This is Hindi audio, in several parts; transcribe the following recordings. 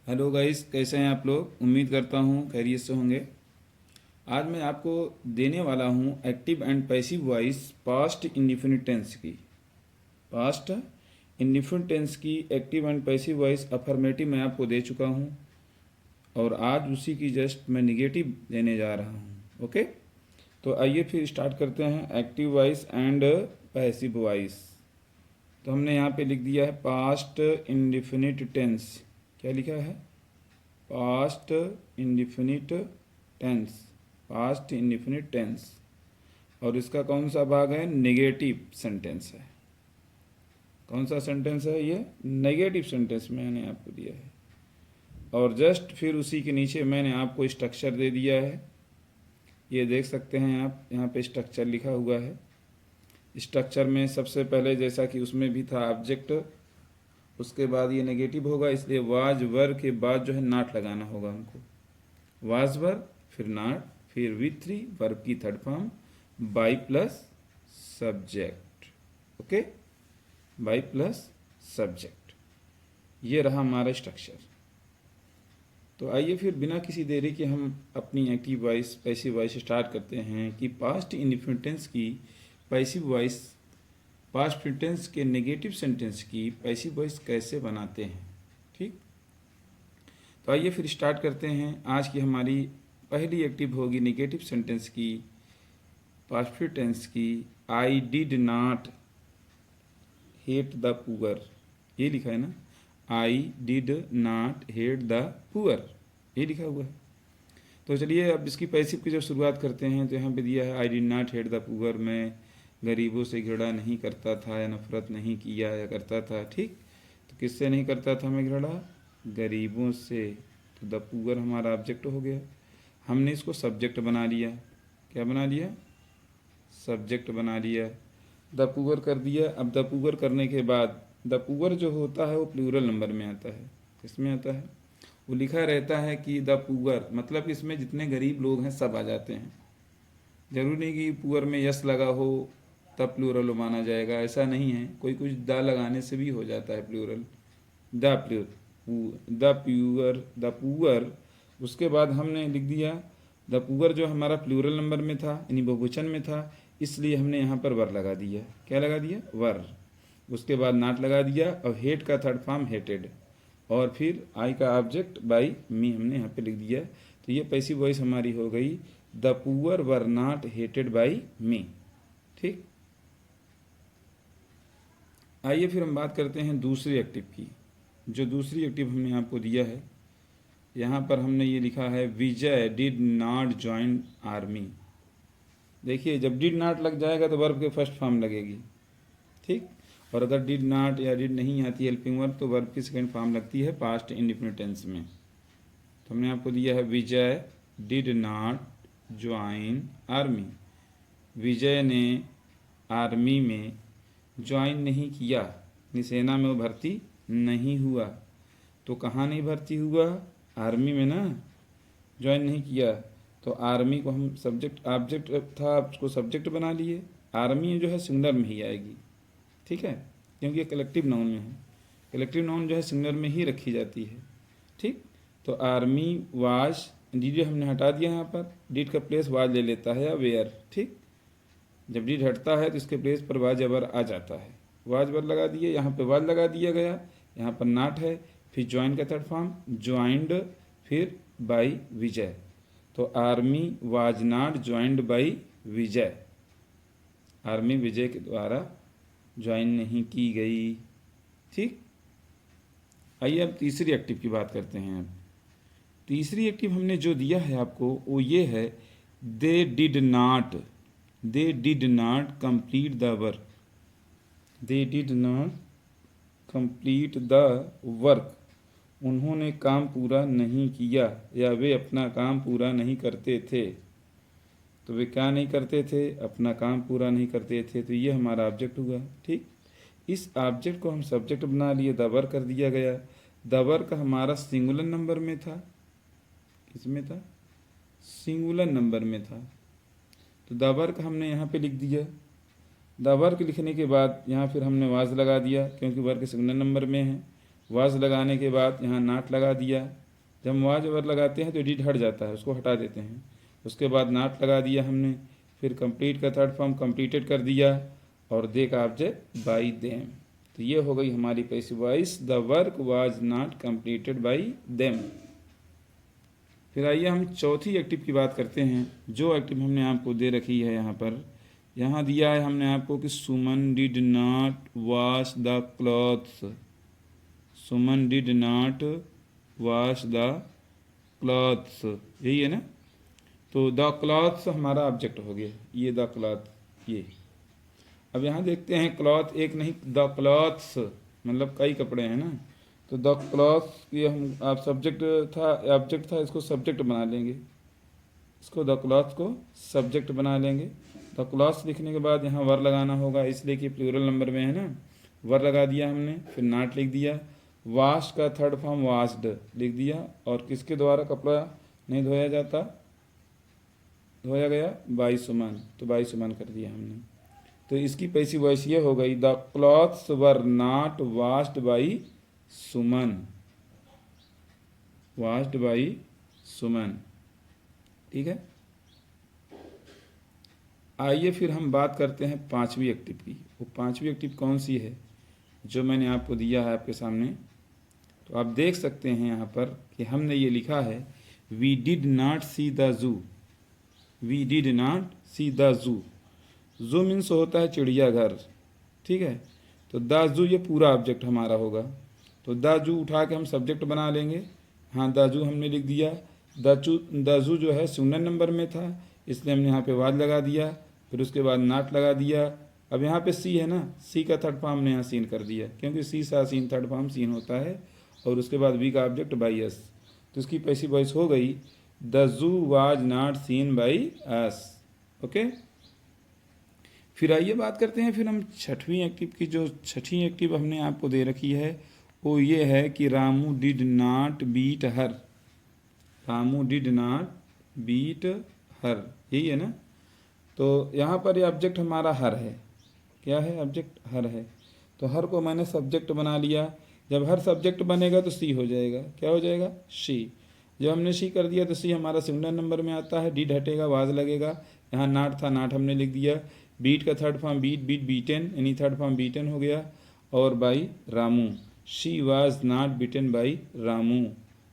हेलो गाइस, कैसे हैं आप लोग। उम्मीद करता हूँ खैरियत से होंगे। आज मैं आपको देने वाला हूँ active and passive voice past indefinite tense की। पास्ट इंडिफिनिट टेंस की active and passive voice affirmative मैं आपको दे चुका हूँ और आज उसी की जस्ट मैं निगेटिव देने जा रहा हूँ। ओके, तो आइए फिर स्टार्ट करते हैं active voice and passive voice. तो हमने यहाँ पे लिख दिया है पास्ट इंडिफिनिट टेंस। क्या लिखा है? Past indefinite tense. Past indefinite tense और इसका कौन सा भाग है? नेगेटिव सेंटेंस है। कौन सा सेंटेंस है ये? नेगेटिव सेंटेंस मैंने आपको दिया है। और जस्ट फिर उसी के नीचे मैंने आपको स्ट्रक्चर दे दिया है। ये देख सकते हैं आप, यहाँ पे स्ट्रक्चर लिखा हुआ है। स्ट्रक्चर में सबसे पहले जैसा कि उसमें भी था ऑब्जेक्ट, उसके बाद ये नेगेटिव होगा, इसलिए वाज वर के बाद जो है नाट लगाना होगा हमको। वाज वर, फिर नाट, फिर V3 वर्ब की third form, by plus subject. Okay, by plus subject. ये रहा हमारा स्ट्रक्चर। तो आइए फिर बिना किसी देरी के हम अपनी active voice passive voice start करते हैं कि पास्ट इंडिफिनिट टेंस की पैसिव वॉइस, पास्ट टेंस के नेगेटिव सेंटेंस की पैसिव वॉइस कैसे बनाते हैं। ठीक, तो आइए फिर स्टार्ट करते हैं। आज की हमारी पहली एक्टिव होगी नेगेटिव सेंटेंस की, पास्ट टेंस की। I did not hate the poor. ये लिखा है ना, I did not hate the poor, ये लिखा हुआ है। तो चलिए अब इसकी पैसिव की जब शुरुआत करते हैं तो यहाँ पे दिया है I did not hate the poor. मैं गरीबों से घृणा नहीं करता था या नफरत नहीं किया या करता था। ठीक, तो किससे नहीं करता था मैं घृणा? गरीबों से। तो द पुअर हमारा ऑब्जेक्ट हो गया। हमने इसको सब्जेक्ट बना लिया। क्या बना लिया? सब्जेक्ट बना लिया। द पुअर कर दिया। अब द पुअर करने के बाद द पुअर जो होता है वो प्लूरल नंबर में आता है। किसमें आता है? वो लिखा रहता है कि द पुअर, मतलब इसमें जितने गरीब लोग हैं सब आ जाते हैं। जरूरी नहीं कि पुअर में यस लगा हो तब प्लूरल माना जाएगा, ऐसा नहीं है। कोई कुछ द लगाने से भी हो जाता है plural. The pure, the poor. उसके बाद हमने लिख दिया द पुअर जो हमारा प्लूरल नंबर में था यानी बहुवचन में था, इसलिए हमने यहाँ पर वर लगा दिया। क्या लगा दिया? वर। उसके बाद नाट लगा दिया और हेट का थर्ड फॉर्म हेटेड, और फिर आई का ऑब्जेक्ट बाई मी हमने यहाँ पे लिख दिया। तो ये पैसिव वॉइस हमारी हो गई the poor were not hated by me. ठीक, आइए फिर हम बात करते हैं दूसरी एक्टिव की। जो दूसरी एक्टिव हमने आपको दिया है, यहाँ पर हमने ये लिखा है विजय डिड नॉट ज्वाइन आर्मी। देखिए जब डिड नॉट लग जाएगा तो वर्ब के फर्स्ट फॉर्म लगेगी। ठीक, और अगर डिड नॉट या डिड नहीं आती हेल्पिंग वर्ब तो वर्ब की सेकंड फॉर्म लगती है पास्ट इंडिफिनिट टेंस में। तो हमने आपको दिया है विजय डिड नॉट ज्वाइन आर्मी। विजय ने आर्मी में ज्वाइन नहीं किया, सेना में वो भर्ती नहीं हुआ। तो कहाँ नहीं भर्ती हुआ? आर्मी में ना, ज्वाइन नहीं किया। तो आर्मी को हम सब्जेक्ट, ऑब्जेक्ट था उसको सब्जेक्ट बना लिए। आर्मी जो है सिंगुलर में ही आएगी। ठीक है, क्योंकि ये कलेक्टिव नाउन में है। कलेक्टिव नाउन जो है सिंगुलर में ही रखी जाती है। ठीक, तो आर्मी वाज, डीड हमने हटा दिया यहाँ पर, डीड का प्लेस वाज ले लेता है या वेयर। ठीक, जब डीड हटता है तो इसके प्लेस पर वाज अबर आ जाता है। वाज वर लगा दिए, यहाँ पे वाज लगा दिया गया, यहाँ पर नाट है, फिर ज्वाइन का थर्ड फॉर्म ज्वाइंड, फिर बाई विजय। तो army was not joined by Vijay. Army Vijay के द्वारा ज्वाइन नहीं की गई। ठीक, आइए अब तीसरी एक्टिव की बात करते हैं। अब तीसरी एक्टिव हमने जो दिया है आपको वो ये है they did not, they did not complete the work. They did not complete the work, उन्होंने काम पूरा नहीं किया या वे अपना काम पूरा नहीं करते थे। तो वे क्या नहीं करते थे? अपना काम पूरा नहीं करते थे। तो ये हमारा ऑब्जेक्ट हुआ। ठीक, इस ऑब्जेक्ट को हम सब्जेक्ट बना लिए, द वर्क कर दिया गया। द वर्क हमारा सिंगुलर नंबर में था। किसमें था? सिंगुलर नंबर में था। तो द वर्क हमने यहाँ पे लिख दिया। द वर्क लिखने के बाद यहाँ फिर हमने वाज लगा दिया क्योंकि वर्क सिंगुलर नंबर में है। वाज लगाने के बाद यहाँ नाट लगा दिया। जब हम वाज वर लगाते हैं तो डिड हट जाता है, उसको हटा देते हैं। उसके बाद नाट लगा दिया हमने, फिर कंप्लीट का थर्ड फॉर्म कंप्लीटेड कर दिया और दे का ऑब्जेक्ट बाई देम। तो ये हो गई हमारी passive voice, the work was not completed by them. फिर आइए हम चौथी एक्टिव की बात करते हैं। जो एक्टिव हमने आपको दे रखी है यहाँ पर, यहाँ दिया है हमने आपको कि Suman did not wash the clothes. Suman did not wash the clothes, यही है ना। तो द क्लॉथ्स हमारा ऑब्जेक्ट हो गया, ये द क्लॉथ ये। अब यहाँ देखते हैं क्लॉथ एक नहीं, द क्लॉथ्स मतलब कई कपड़े हैं ना। तो द क्लॉथ ये हम आप सब्जेक्ट था ऑब्जेक्ट था, इसको सब्जेक्ट बना लेंगे, इसको द क्लॉथ को सब्जेक्ट बना लेंगे। द क्लॉथ्स लिखने के बाद यहाँ वर लगाना होगा, इसलिए कि प्लूरल नंबर में है ना। वर लगा दिया हमने, फिर नॉट लिख दिया। वाश का थर्ड फॉर्म वाश्ड लिख दिया, और किसके द्वारा कपड़ा नहीं धोया जाता, धोया गया बाई सुमन, तो बाई सुमन कर दिया हमने। तो इसकी पैसिव वॉइस ये हो गई, the clothes were not washed by Suman, washed by Suman. ठीक है। आइए फिर हम बात करते हैं पांचवी एक्टिव की। वो पांचवी एक्टिव कौन सी है जो मैंने आपको दिया है आपके सामने। तो आप देख सकते हैं यहाँ पर कि हमने ये लिखा है, we did not see the zoo, we did not see the zoo. Zoo means होता है चिड़ियाघर, ठीक है। तो द जू ये पूरा ऑब्जेक्ट हमारा होगा। तो द जू उठा के हम सब्जेक्ट बना लेंगे। हाँ, द जू हमने लिख दिया। द जू जो है सिंगुलर नंबर में था, इसलिए हमने यहाँ पे वाज लगा दिया, फिर उसके बाद नाट लगा दिया। अब यहाँ पे सी है ना, सी का थर्ड फॉर्म हमने यहाँ सीन कर दिया, क्योंकि सी सा सीन थर्ड फॉर्म सीन होता है। और उसके बाद वी का ऑब्जेक्ट बाई एस, तो इसकी पैसिव वॉइस हो गई, the zoo was not seen by S. Okay. फिर आइए बात करते हैं फिर हम छठवीं एक्टिव की। जो छठी एक्टिव हमने आपको दे रखी है वो ये है कि Ramu did not beat her, Ramu did not beat her, यही है ना। तो यहाँ पर ये ऑब्जेक्ट हमारा हर है। क्या है ऑब्जेक्ट? हर है। तो हर को मैंने सब्जेक्ट बना लिया। जब हर सब्जेक्ट बनेगा तो सी हो जाएगा। क्या हो जाएगा? शी। जब हमने सी कर दिया तो सी हमारा सिंगुलर नंबर में आता है, डिड हटेगा, वाज लगेगा। यहाँ नाट था, नाट हमने लिख दिया। बीट का third form beat, beat beaten, यानी थर्ड फॉर्म बीटन हो गया। और by Ramu, she was not beaten by Ramu,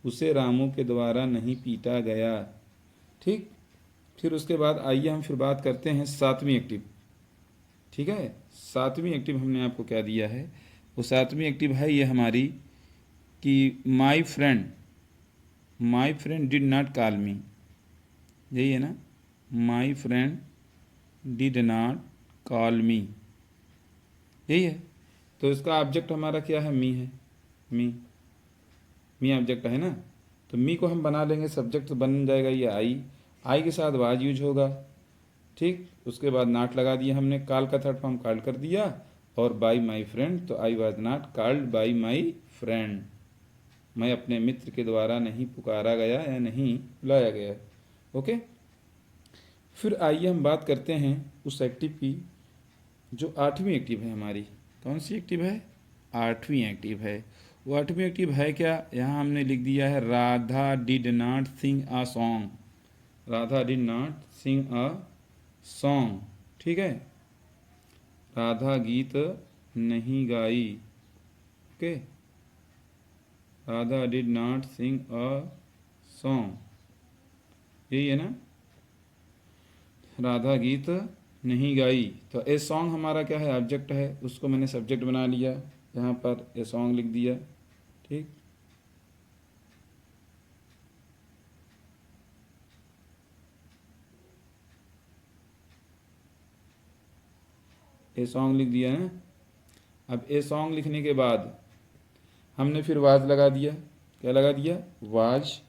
उसे रामू के द्वारा नहीं पीटा गया। ठीक। फिर उसके बाद आइए हम फिर बात करते हैं सातवीं एक्टिव। ठीक है। सातवीं एक्टिव हमने आपको क्या दिया है, वो सातवीं एक्टिव है ये हमारी कि my friend did not call मी, यही है ना। My friend did not call मी, यही है। तो इसका ऑब्जेक्ट हमारा क्या है? मी है। मी ऑब्जेक्ट है ना। तो मी को हम बना लेंगे, सब्जेक्ट बन जाएगा ये आई के साथ वाज यूज होगा। ठीक। उसके बाद नाट लगा दिया हमने, कॉल का थर्ड फॉर्म कॉल कर दिया, और बाई माई फ्रेंड, तो I was not called by my friend, मैं अपने मित्र के द्वारा नहीं पुकारा गया या नहीं बुलाया गया। ओके। फिर आइए हम बात करते हैं उस एक्टिव की जो आठवीं एक्टिव है हमारी। कौन सी एक्टिव है? आठवीं एक्टिव है। वो आठवीं एक्टिव है क्या? यहाँ हमने लिख दिया है, Radha did not sing a song, Radha did not sing a song. ठीक है। राधा गीत नहीं गाई। Okay. Radha did not sing a song, यही है ना। राधा गीत नहीं गाई। तो ए सॉन्ग हमारा क्या है? ऑब्जेक्ट है, उसको मैंने सब्जेक्ट बना लिया, यहाँ पर ए सॉन्ग लिख दिया। ठीक। ए सॉन्ग लिख दिया है। अब ए सॉन्ग लिखने के बाद हमने फिर वाज लगा दिया। क्या लगा दिया? वाज।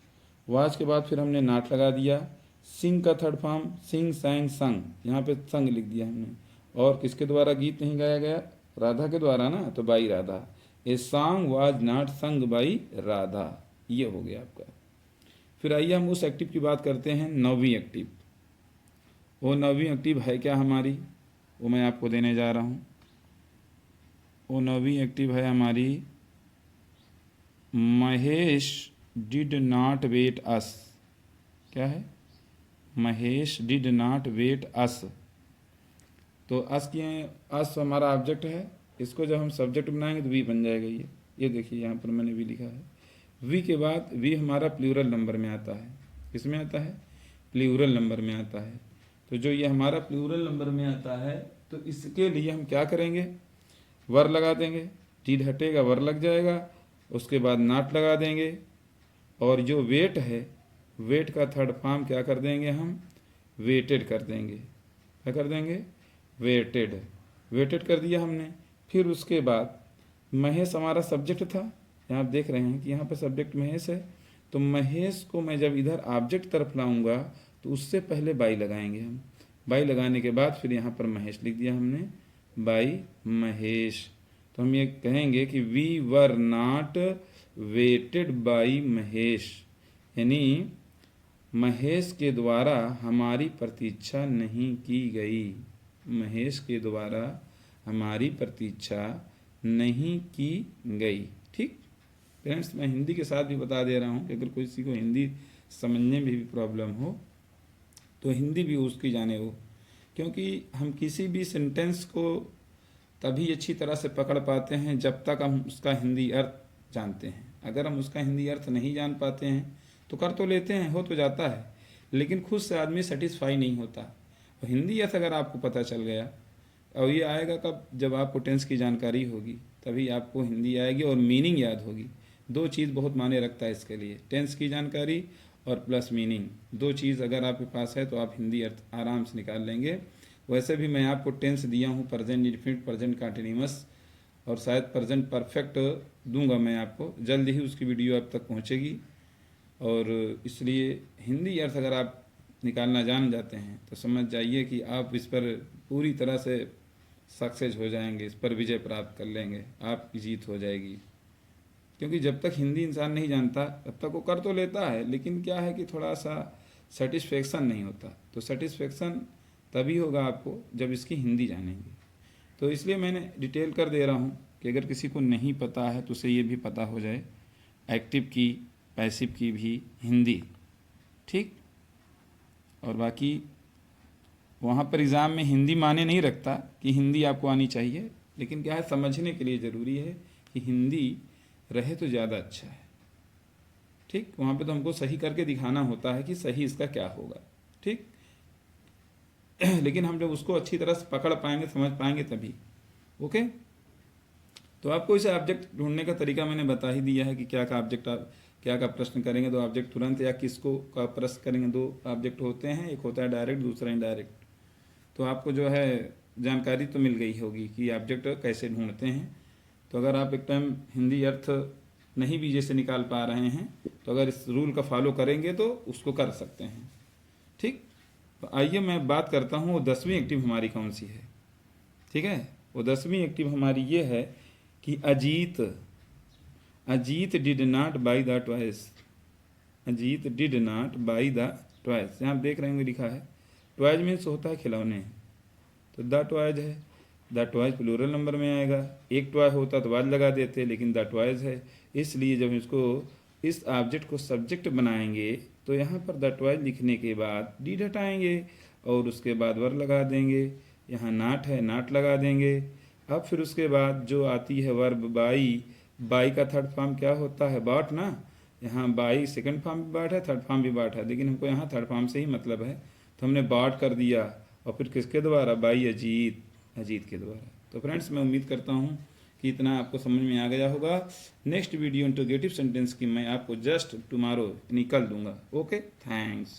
वाज के बाद फिर हमने नाट लगा दिया। सिंग का थर्ड फॉर्म सिंग, सैंग, संग, यहाँ पे संग लिख दिया हमने। और किसके द्वारा गीत नहीं गाया गया? राधा के द्वारा ना, तो by Radha. A song was not संग बाई राधा, ये हो गया आपका। फिर आइए हम उस एक्टिव की बात करते हैं, नौवीं एक्टिव। वो नौवीं एक्टिव है क्या हमारी, वो मैं आपको देने जा रहा हूँ। वो नौवीं एक्टिव है हमारी महेश डिड नॉट वेट अस। क्या है? महेश डिड नॉट वेट अस। तो अस की अस हमारा ऑब्जेक्ट है, इसको जब हम सब्जेक्ट बनाएंगे तो वी बन जाएगा। ये देखिए यहाँ पर मैंने वी लिखा है। वी के बाद वी हमारा प्लूरल नंबर में आता है। किस में आता है? प्लूरल नंबर में आता है। तो जो ये हमारा प्लूरल नंबर में आता है, तो इसके लिए हम क्या करेंगे? वर लगा देंगे, डिड हटेगा, वर लग जाएगा, उसके बाद नॉट लगा देंगे, और जो वेट है, वेट का थर्ड फॉर्म क्या कर देंगे हम? वेटेड कर देंगे। क्या कर देंगे? वेटेड। वेटेड कर दिया हमने। फिर उसके बाद महेश हमारा सब्जेक्ट था, यहाँ आप देख रहे हैं कि यहाँ पर सब्जेक्ट महेश है। तो महेश को मैं जब इधर ऑब्जेक्ट तरफ लाऊंगा तो उससे पहले बाई लगाएंगे हम। बाई लगाने के बाद फिर यहाँ पर महेश लिख दिया हमने, बाई महेश। तो हम ये कहेंगे कि we were not waited by Mahesh, यानी महेश के द्वारा हमारी प्रतीक्षा नहीं की गई। महेश के द्वारा हमारी प्रतीक्षा नहीं की गई। ठीक फ्रेंड्स, मैं हिंदी के साथ भी बता दे रहा हूँ कि अगर किसी को हिंदी समझने में भी प्रॉब्लम हो तो हिंदी भी उसकी जाने हो, क्योंकि हम किसी भी सेंटेंस को तभी अच्छी तरह से पकड़ पाते हैं जब तक हम उसका हिंदी अर्थ जानते हैं। अगर हम उसका हिंदी अर्थ नहीं जान पाते हैं तो कर तो लेते हैं, हो तो जाता है, लेकिन खुद से आदमी सेटिस्फाई नहीं होता। और हिंदी अर्थ अगर आपको पता चल गया, और ये आएगा कब? जब आपको टेंस की जानकारी होगी, तभी आपको हिंदी आएगी और मीनिंग याद होगी। दो चीज़ बहुत मायने रखता है इसके लिए, टेंस की जानकारी और प्लस मीनिंग। दो चीज़ अगर आपके पास है तो आप हिंदी अर्थ आराम से निकाल लेंगे। वैसे भी मैं आपको टेंस दिया हूँ, प्रेजेंट इंडेफिनिट, प्रेजेंट कंटिन्यूअस, और शायद प्रेजेंट परफेक्ट दूंगा मैं आपको, जल्द ही उसकी वीडियो आप तक पहुँचेगी। और इसलिए हिंदी अर्थ अगर आप निकालना जान जाते हैं तो समझ जाइए कि आप इस पर पूरी तरह से सक्सेस हो जाएंगे, इस पर विजय प्राप्त कर लेंगे, आपकी जीत हो जाएगी। क्योंकि जब तक हिंदी इंसान नहीं जानता तब तक वो कर तो लेता है, लेकिन क्या है कि थोड़ा सा सेटिस्फेक्शन नहीं होता। तो सेटिस्फेक्शन तभी होगा आपको जब इसकी हिंदी जानेंगे। तो इसलिए मैंने डिटेल कर दे रहा हूँ कि अगर किसी को नहीं पता है तो उसे ये भी पता हो जाए एक्टिव की, पैसिव की भी हिंदी। ठीक, और बाकी वहाँ पर एग्ज़ाम में हिंदी माने नहीं रखता कि हिंदी आपको आनी चाहिए, लेकिन क्या है, समझने के लिए ज़रूरी है कि हिंदी रहे तो ज़्यादा अच्छा है। ठीक, वहाँ पे तो हमको सही करके दिखाना होता है कि सही इसका क्या होगा। ठीक लेकिन हम जब उसको अच्छी तरह से पकड़ पाएंगे, समझ पाएंगे तभी। ओके, तो आपको इसे ऑब्जेक्ट ढूंढने का तरीका मैंने बता ही दिया है कि क्या का ऑब्जेक्ट आप क्या का प्रश्न करेंगे तो ऑब्जेक्ट तुरंत, या किसको का प्रश्न करेंगे। दो ऑब्जेक्ट होते हैं, एक होता है डायरेक्ट, दूसरा इनडायरेक्ट। तो आपको जो है जानकारी तो मिल गई होगी कि ऑब्जेक्ट कैसे ढूंढते हैं। तो अगर आप एक टाइम हिंदी अर्थ नहीं भी जैसे निकाल पा रहे हैं तो अगर इस रूल का फॉलो करेंगे तो उसको कर सकते हैं। ठीक, तो आइए मैं बात करता हूँ वो 10वीं एक्टिव हमारी कौन सी है। ठीक है, वो 10वीं एक्टिव हमारी ये है कि Ajit, Ajit did not by the toys. Ajit did not by the toys, यहाँ आप देख रहे होंगे लिखा है टॉयज मीन्स होता है खिलौने, तो द टॉयज है। द टॉयज प्लूरल नंबर में आएगा। एक टॉय होता तो बाद लगा देते, लेकिन द टॉयज है, इसलिए जब इसको इस ऑब्जेक्ट को सब्जेक्ट बनाएंगे तो यहाँ पर द टॉयज लिखने के बाद डिड हटाएंगे और उसके बाद वर लगा देंगे। यहाँ नाट है, नाट लगा देंगे। अब फिर उसके बाद जो आती है वर्ब बाई, बाई का थर्ड फॉर्म क्या होता है? बाट ना। यहाँ बाई सेकंड फॉर्म भी बाट है, थर्ड फॉर्म भी बाट है, लेकिन हमको यहाँ थर्ड फॉर्म से ही मतलब है तो हमने बाट कर दिया। और फिर किसके द्वारा? बाई अजीत, अजीत के द्वारा। तो फ्रेंड्स, मैं उम्मीद करता हूँ कि इतना आपको समझ में आ गया होगा। नेक्स्ट वीडियो इंटरोगेटिव सेंटेंस की मैं आपको जस्ट टुमारो यानी कल दूंगा। Okay, thanks.